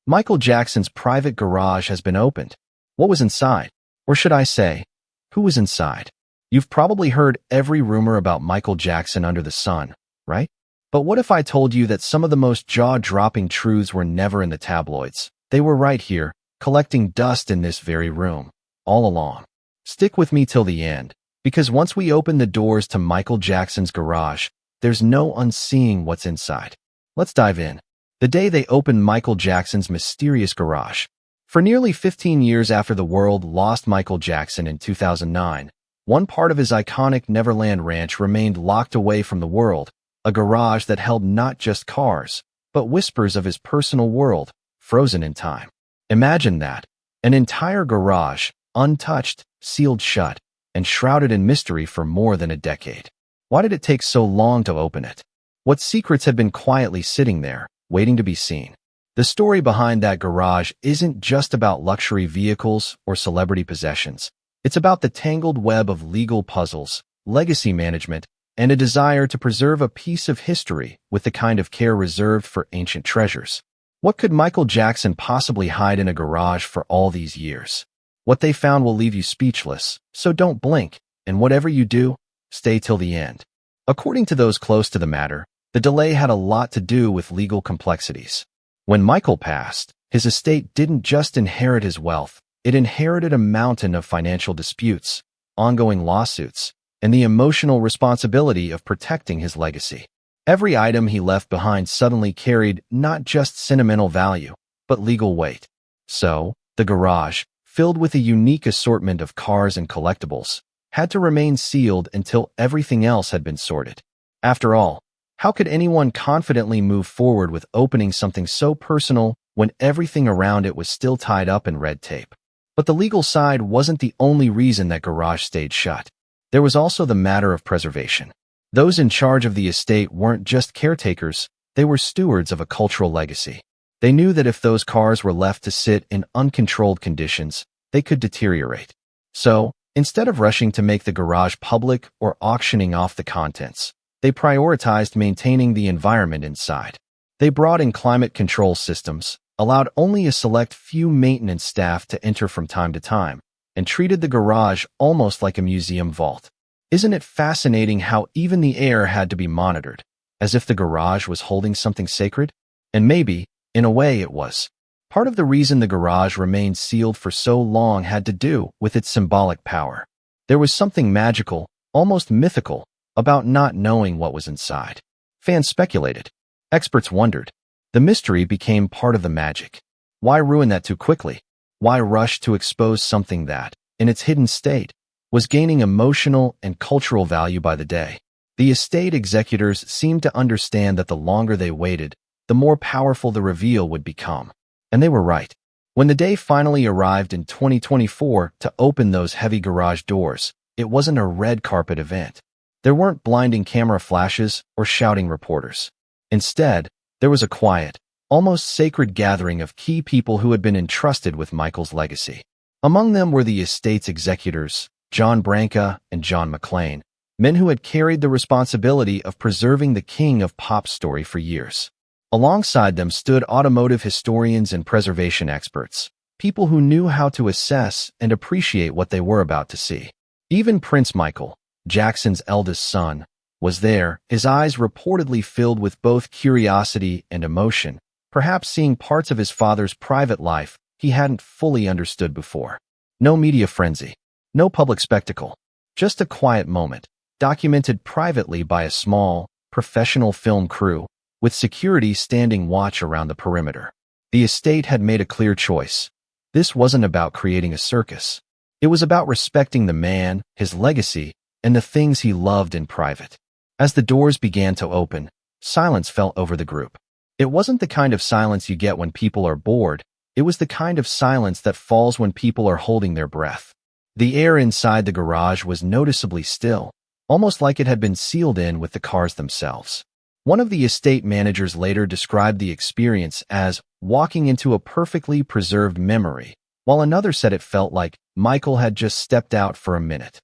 Michael Jackson's private garage has been opened. What was inside? Or should I say, who was inside? You've probably heard every rumor about Michael Jackson under the sun, right? But what if I told you that some of the most jaw-dropping truths were never in the tabloids? They were right here, collecting dust in this very room, all along. Stick with me till the end, because once we open the doors to Michael Jackson's garage, there's no unseeing what's inside. Let's dive in. The day they opened Michael Jackson's mysterious garage. For nearly 15 years after the world lost Michael Jackson in 2009, one part of his iconic Neverland Ranch remained locked away from the world, a garage that held not just cars, but whispers of his personal world, frozen in time. Imagine that, an entire garage, untouched, sealed shut, and shrouded in mystery for more than a decade. Why did it take so long to open it? What secrets had been quietly sitting there, waiting to be seen? The story behind that garage isn't just about luxury vehicles or celebrity possessions. It's about the tangled web of legal puzzles, legacy management, and a desire to preserve a piece of history with the kind of care reserved for ancient treasures. What could Michael Jackson possibly hide in a garage for all these years? What they found will leave you speechless, so don't blink, and whatever you do, stay till the end. According to those close to the matter, the delay had a lot to do with legal complexities. When Michael passed, his estate didn't just inherit his wealth, it inherited a mountain of financial disputes, ongoing lawsuits, and the emotional responsibility of protecting his legacy. Every item he left behind suddenly carried not just sentimental value, but legal weight. So, the garage, filled with a unique assortment of cars and collectibles, had to remain sealed until everything else had been sorted. After all, how could anyone confidently move forward with opening something so personal when everything around it was still tied up in red tape? But the legal side wasn't the only reason that garage stayed shut. There was also the matter of preservation. Those in charge of the estate weren't just caretakers, they were stewards of a cultural legacy. They knew that if those cars were left to sit in uncontrolled conditions, they could deteriorate. So, instead of rushing to make the garage public or auctioning off the contents, they prioritized maintaining the environment inside. They brought in climate control systems, allowed only a select few maintenance staff to enter from time to time, and treated the garage almost like a museum vault. Isn't it fascinating how even the air had to be monitored, as if the garage was holding something sacred? And maybe, in a way, it was. Part of the reason the garage remained sealed for so long had to do with its symbolic power. There was something magical, almost mythical, about not knowing what was inside. Fans speculated. Experts wondered. The mystery became part of the magic. Why ruin that too quickly? Why rush to expose something that, in its hidden state, was gaining emotional and cultural value by the day? The estate executors seemed to understand that the longer they waited, the more powerful the reveal would become. And they were right. When the day finally arrived in 2024 to open those heavy garage doors, it wasn't a red carpet event. There weren't blinding camera flashes or shouting reporters. Instead, there was a quiet, almost sacred gathering of key people who had been entrusted with Michael's legacy. Among them were the estate's executors, John Branca and John McClane, men who had carried the responsibility of preserving the king of pop story for years. Alongside them stood automotive historians and preservation experts, people who knew how to assess and appreciate what they were about to see. Even Prince Michael, Jackson's eldest son, was there, his eyes reportedly filled with both curiosity and emotion, perhaps seeing parts of his father's private life he hadn't fully understood before. No media frenzy, no public spectacle, just a quiet moment, documented privately by a small, professional film crew, with security standing watch around the perimeter. The estate had made a clear choice. This wasn't about creating a circus. It was about respecting the man, his legacy, and the things he loved in private. As the doors began to open, silence fell over the group. It wasn't the kind of silence you get when people are bored. It was the kind of silence that falls when people are holding their breath. The air inside the garage was noticeably still, almost like it had been sealed in with the cars themselves. One of the estate managers later described the experience as walking into a perfectly preserved memory, while another said it felt like Michael had just stepped out for a minute.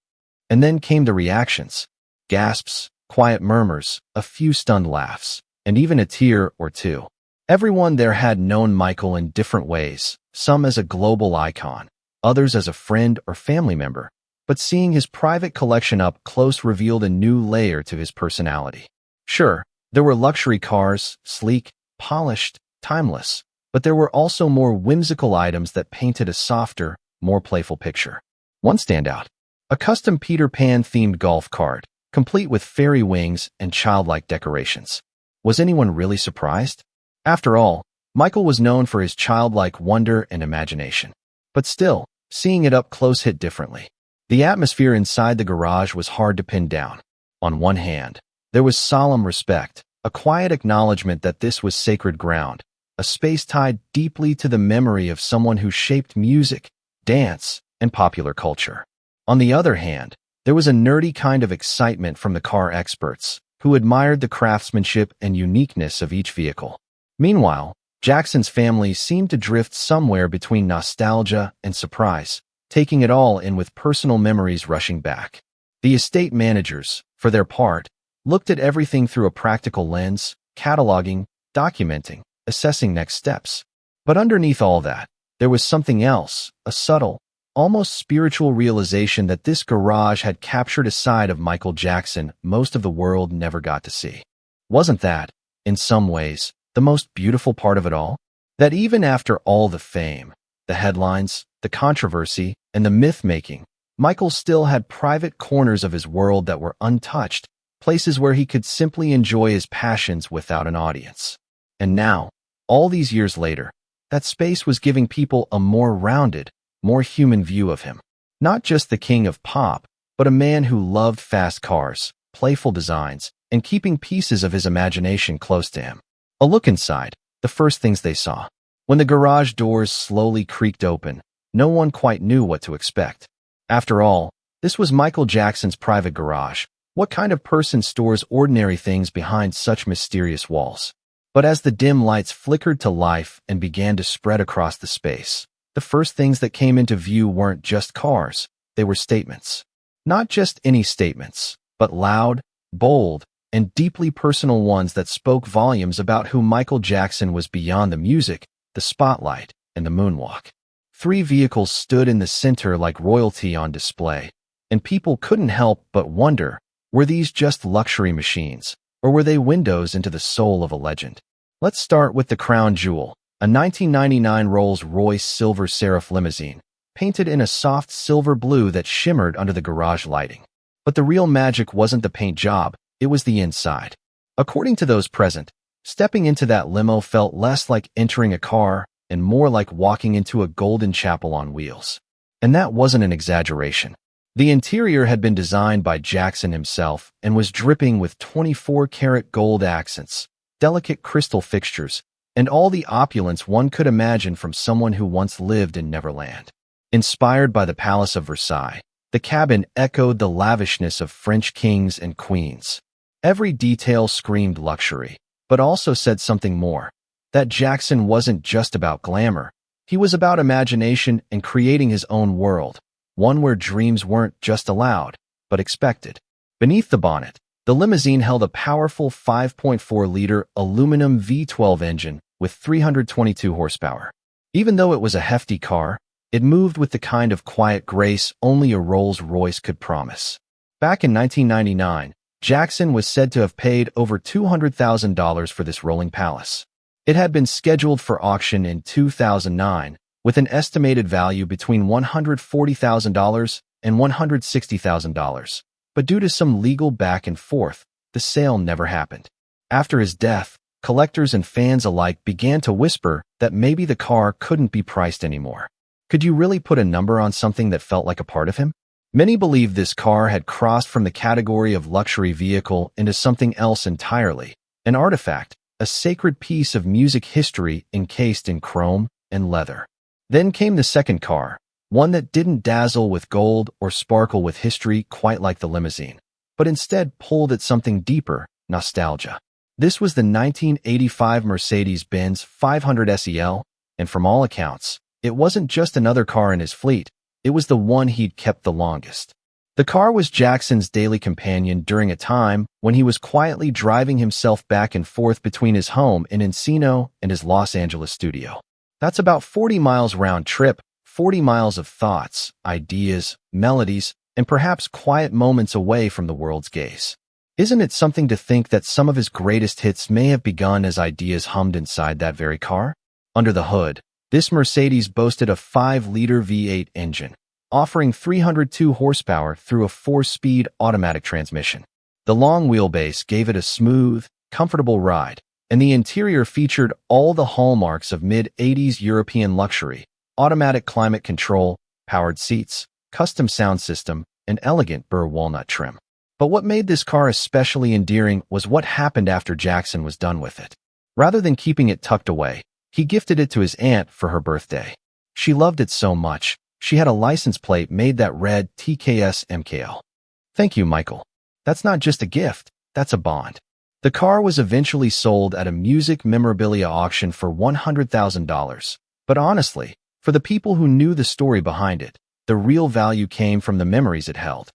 And then came the reactions. Gasps, quiet murmurs, a few stunned laughs, and even a tear or two. Everyone there had known Michael in different ways, some as a global icon, others as a friend or family member, but seeing his private collection up close revealed a new layer to his personality. Sure, there were luxury cars, sleek, polished, timeless, but there were also more whimsical items that painted a softer, more playful picture. One standout: a custom Peter Pan-themed golf cart, complete with fairy wings and childlike decorations. Was anyone really surprised? After all, Michael was known for his childlike wonder and imagination. But still, seeing it up close hit differently. The atmosphere inside the garage was hard to pin down. On one hand, there was solemn respect, a quiet acknowledgement that this was sacred ground, a space tied deeply to the memory of someone who shaped music, dance, and popular culture. On the other hand, there was a nerdy kind of excitement from the car experts, who admired the craftsmanship and uniqueness of each vehicle. Meanwhile, Jackson's family seemed to drift somewhere between nostalgia and surprise, taking it all in with personal memories rushing back. The estate managers, for their part, looked at everything through a practical lens, cataloging, documenting, assessing next steps. But underneath all that, there was something else, a subtle, almost spiritual realization that this garage had captured a side of Michael Jackson most of the world never got to see. Wasn't that, in some ways, the most beautiful part of it all? That even after all the fame, the headlines, the controversy, and the myth-making, Michael still had private corners of his world that were untouched, places where he could simply enjoy his passions without an audience. And now, all these years later, that space was giving people a more rounded, more human view of him. Not just the king of pop, but a man who loved fast cars, playful designs, and keeping pieces of his imagination close to him. A look inside, the first things they saw. When the garage doors slowly creaked open, no one quite knew what to expect. After all, this was Michael Jackson's private garage. What kind of person stores ordinary things behind such mysterious walls? But as the dim lights flickered to life and began to spread across the space, the first things that came into view weren't just cars, they were statements. Not just any statements, but loud, bold, and deeply personal ones that spoke volumes about who Michael Jackson was beyond the music, the spotlight, and the moonwalk. 3 vehicles stood in the center like royalty on display, and people couldn't help but wonder, were these just luxury machines, or were they windows into the soul of a legend? Let's start with the crown jewel, a 1999 Rolls-Royce Silver Seraph limousine, painted in a soft silver blue that shimmered under the garage lighting. But the real magic wasn't the paint job, it was the inside. According to those present, stepping into that limo felt less like entering a car and more like walking into a golden chapel on wheels. And that wasn't an exaggeration. The interior had been designed by Jackson himself and was dripping with 24-karat gold accents, delicate crystal fixtures, and all the opulence one could imagine from someone who once lived in Neverland. Inspired by the Palace of Versailles, the cabin echoed the lavishness of French kings and queens. Every detail screamed luxury, but also said something more. That Jackson wasn't just about glamour. He was about imagination and creating his own world, one where dreams weren't just allowed, but expected. Beneath the bonnet, the limousine held a powerful 5.4-liter aluminum V12 engine with 322 horsepower. Even though it was a hefty car, it moved with the kind of quiet grace only a Rolls-Royce could promise. Back in 1999, Jackson was said to have paid over $200,000 for this rolling palace. It had been scheduled for auction in 2009, with an estimated value between $140,000 and $160,000. But due to some legal back and forth, the sale never happened. After his death, collectors and fans alike began to whisper that maybe the car couldn't be priced anymore. Could you really put a number on something that felt like a part of him? Many believe this car had crossed from the category of luxury vehicle into something else entirely, an artifact, a sacred piece of music history encased in chrome and leather. Then came the second car, one that didn't dazzle with gold or sparkle with history quite like the limousine, but instead pulled at something deeper, nostalgia. This was the 1985 Mercedes-Benz 500 SEL, and from all accounts, it wasn't just another car in his fleet, it was the one he'd kept the longest. The car was Jackson's daily companion during a time when he was quietly driving himself back and forth between his home in Encino and his Los Angeles studio. That's about 40 miles round trip, 40 miles of thoughts, ideas, melodies, and perhaps quiet moments away from the world's gaze. Isn't it something to think that some of his greatest hits may have begun as ideas hummed inside that very car? Under the hood, this Mercedes boasted a 5-liter V8 engine, offering 302 horsepower through a 4-speed automatic transmission. The long wheelbase gave it a smooth, comfortable ride, and the interior featured all the hallmarks of mid-80s European luxury: automatic climate control, powered seats, custom sound system, and elegant burr walnut trim. But what made this car especially endearing was what happened after Jackson was done with it. Rather than keeping it tucked away, he gifted it to his aunt for her birthday. She loved it so much, she had a license plate made that read TKS MKL. Thank you, Michael. That's not just a gift, that's a bond. The car was eventually sold at a music memorabilia auction for $100,000. But honestly, for the people who knew the story behind it, the real value came from the memories it held.